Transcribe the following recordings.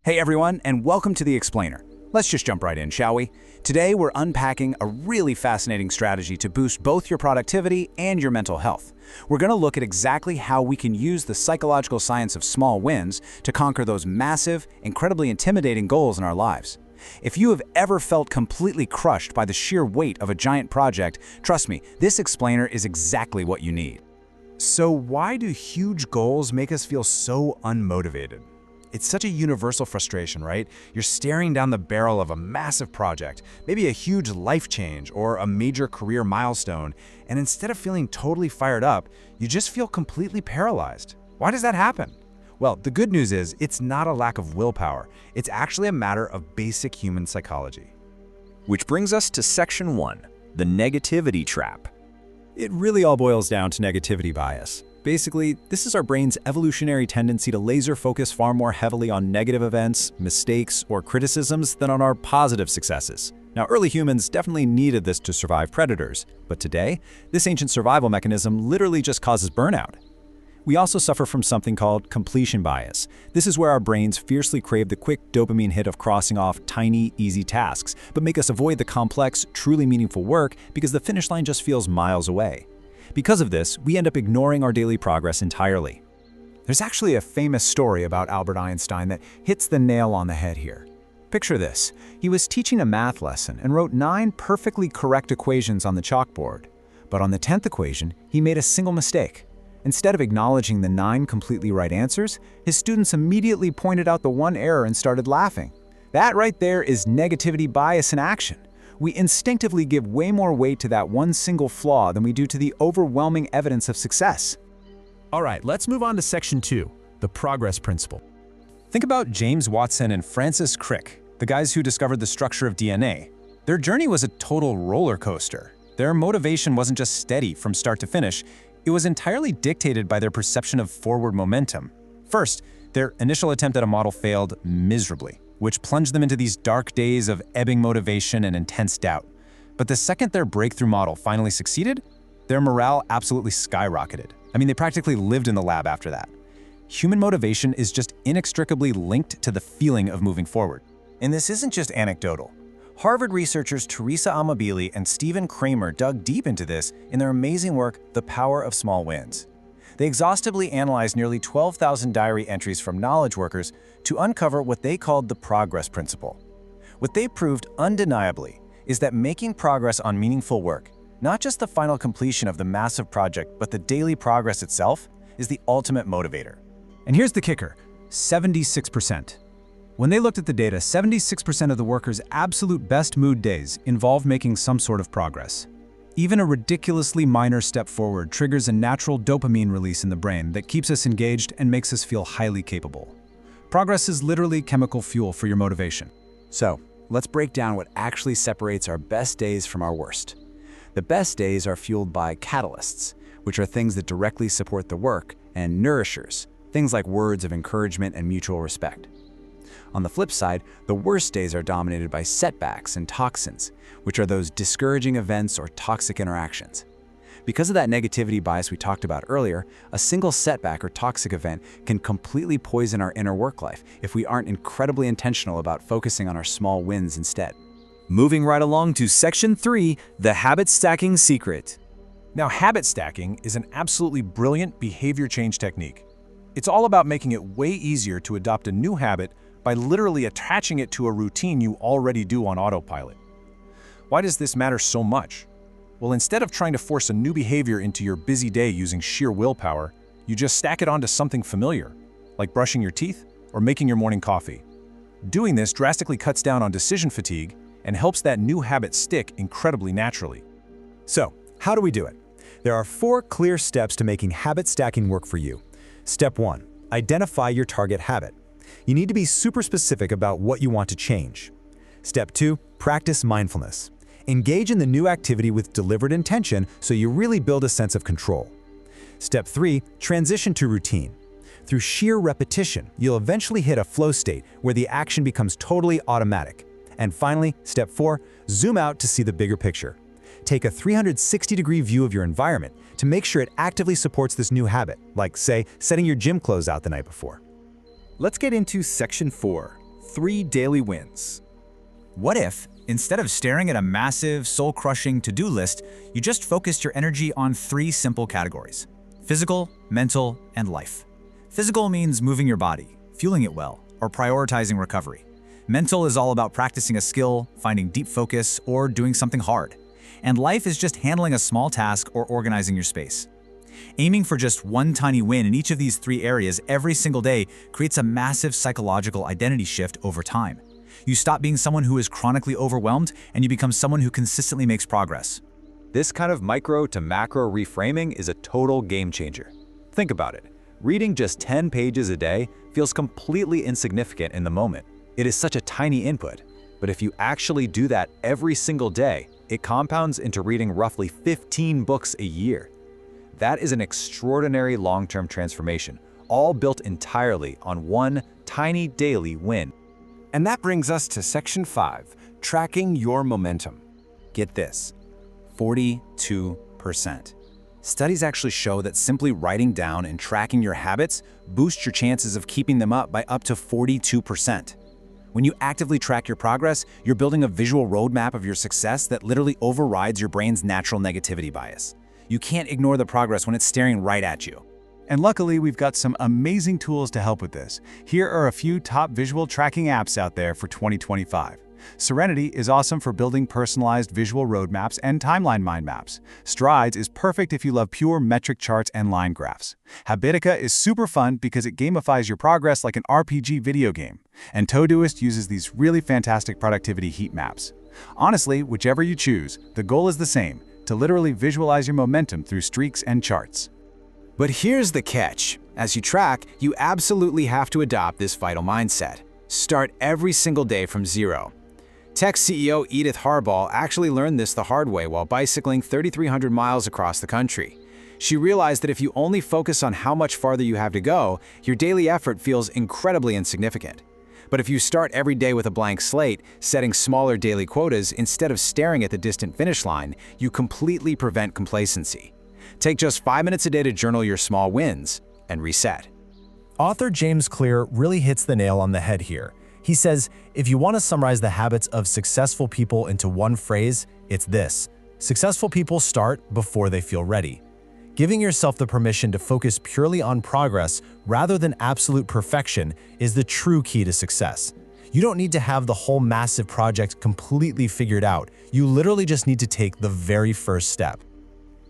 Hey everyone, and welcome to The Explainer. Let's just jump right in, shall we? Today we're unpacking a really fascinating strategy to boost both your productivity and your mental health. We're going to look at exactly how we can use the psychological science of small wins to conquer those massive, incredibly intimidating goals in our lives. If you have ever felt completely crushed by the sheer weight of a giant project, trust me, this explainer is exactly what you need. So why do huge goals make us feel so unmotivated? It's such a universal frustration, right? You're staring down the barrel of a massive project, maybe a huge life change or a major career milestone, and instead of feeling totally fired up, you just feel completely paralyzed. Why does that happen? Well, the good news is it's not a lack of willpower. It's actually a matter of basic human psychology. Which brings us to Section 1, the negativity trap. It really all boils down to negativity bias. Basically, this is our brain's evolutionary tendency to laser focus far more heavily on negative events, mistakes, or criticisms than on our positive successes. Now, early humans definitely needed this to survive predators, but today, this ancient survival mechanism literally just causes burnout. We also suffer from something called completion bias. This is where our brains fiercely crave the quick dopamine hit of crossing off tiny, easy tasks, but make us avoid the complex, truly meaningful work because the finish line just feels miles away. Because of this, we end up ignoring our daily progress entirely. There's actually a famous story about Albert Einstein that hits the nail on the head here. Picture this. He was teaching a math lesson and wrote 9 perfectly correct equations on the chalkboard. But on the 10th equation, he made a single mistake. Instead of acknowledging the 9 completely right answers, his students immediately pointed out the one error and started laughing. That right there is negativity bias in action. We instinctively give way more weight to that one single flaw than we do to the overwhelming evidence of success. All right, let's move on to Section 2, the progress principle. Think about James Watson and Francis Crick, the guys who discovered the structure of DNA. Their journey was a total roller coaster. Their motivation wasn't just steady from start to finish, it was entirely dictated by their perception of forward momentum. First, their initial attempt at a model failed miserably, which plunged them into these dark days of ebbing motivation and intense doubt. But the second their breakthrough model finally succeeded, their morale absolutely skyrocketed. I mean, they practically lived in the lab after that. Human motivation is just inextricably linked to the feeling of moving forward. And this isn't just anecdotal. Harvard researchers Teresa Amabile and Stephen Kramer dug deep into this in their amazing work, The Power of Small Wins. They exhaustively analyzed nearly 12,000 diary entries from knowledge workers to uncover what they called the progress principle. What they proved undeniably is that making progress on meaningful work, not just the final completion of the massive project, but the daily progress itself, is the ultimate motivator. And here's the kicker, 76%. When they looked at the data, 76% of the workers' absolute best mood days involved making some sort of progress. Even a ridiculously minor step forward triggers a natural dopamine release in the brain that keeps us engaged and makes us feel highly capable. Progress is literally chemical fuel for your motivation. So, let's break down what actually separates our best days from our worst. The best days are fueled by catalysts, which are things that directly support the work, and nourishers, things like words of encouragement and mutual respect. On the flip side, the worst days are dominated by setbacks and toxins, which are those discouraging events or toxic interactions. Because of that negativity bias we talked about earlier, a single setback or toxic event can completely poison our inner work life if we aren't incredibly intentional about focusing on our small wins instead. Moving right along to Section 3, the habit stacking secret. Now, habit stacking is an absolutely brilliant behavior change technique. It's all about making it way easier to adopt a new habit by literally attaching it to a routine you already do on autopilot. Why does this matter so much? Well, instead of trying to force a new behavior into your busy day using sheer willpower, you just stack it onto something familiar, like brushing your teeth or making your morning coffee. Doing this drastically cuts down on decision fatigue and helps that new habit stick incredibly naturally. So, how do we do it? There are 4 clear steps to making habit stacking work for you. Step 1. Identify your target habit. You need to be super specific about what you want to change. Step 2, practice mindfulness. Engage in the new activity with deliberate intention so you really build a sense of control. Step 3, transition to routine. Through sheer repetition, you'll eventually hit a flow state where the action becomes totally automatic. And finally, step 4, zoom out to see the bigger picture. Take a 360-degree view of your environment to make sure it actively supports this new habit, like, say, setting your gym clothes out the night before. Let's get into Section 4, 3 daily wins. What if, instead of staring at a massive, soul-crushing to-do list, you just focused your energy on 3 simple categories: physical, mental, and life? Physical means moving your body, fueling it well, or prioritizing recovery. Mental is all about practicing a skill, finding deep focus, or doing something hard. And life is just handling a small task or organizing your space. Aiming for just one tiny win in each of these 3 areas every single day creates a massive psychological identity shift over time. You stop being someone who is chronically overwhelmed and you become someone who consistently makes progress. This kind of micro to macro reframing is a total game changer. Think about it. Reading just 10 pages a day feels completely insignificant in the moment. It is such a tiny input. But if you actually do that every single day, it compounds into reading roughly 15 books a year. That is an extraordinary long-term transformation, all built entirely on one tiny daily win. And that brings us to Section 5, tracking your momentum. Get this, 42%. Studies actually show that simply writing down and tracking your habits boosts your chances of keeping them up by up to 42%. When you actively track your progress, you're building a visual roadmap of your success that literally overrides your brain's natural negativity bias. You can't ignore the progress when it's staring right at you. And luckily, we've got some amazing tools to help with this. Here are a few top visual tracking apps out there for 2025. Serenity is awesome for building personalized visual roadmaps and timeline mind maps. Strides is perfect if you love pure metric charts and line graphs. Habitica is super fun because it gamifies your progress like an RPG video game. And Todoist uses these really fantastic productivity heat maps. Honestly, whichever you choose, the goal is the same: to literally visualize your momentum through streaks and charts. But here's the catch. As you track, you absolutely have to adopt this vital mindset. Start every single day from zero. Tech CEO Edith Harbaugh actually learned this the hard way while bicycling 3,300 miles across the country. She realized that if you only focus on how much farther you have to go, your daily effort feels incredibly insignificant. But if you start every day with a blank slate, setting smaller daily quotas instead of staring at the distant finish line, you completely prevent complacency. Take just 5 minutes a day to journal your small wins and reset. Author James Clear really hits the nail on the head here. He says, if you want to summarize the habits of successful people into one phrase, it's this: successful people start before they feel ready. Giving yourself the permission to focus purely on progress rather than absolute perfection is the true key to success. You don't need to have the whole massive project completely figured out. You literally just need to take the very first step.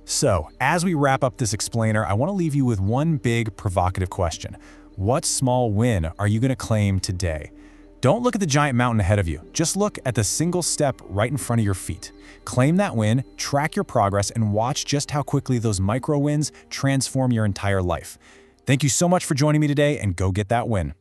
So, as we wrap up this explainer, I want to leave you with one big provocative question. What small win are you going to claim today? Don't look at the giant mountain ahead of you. Just look at the single step right in front of your feet. Claim that win, track your progress, and watch just how quickly those micro wins transform your entire life. Thank you so much for joining me today, and go get that win.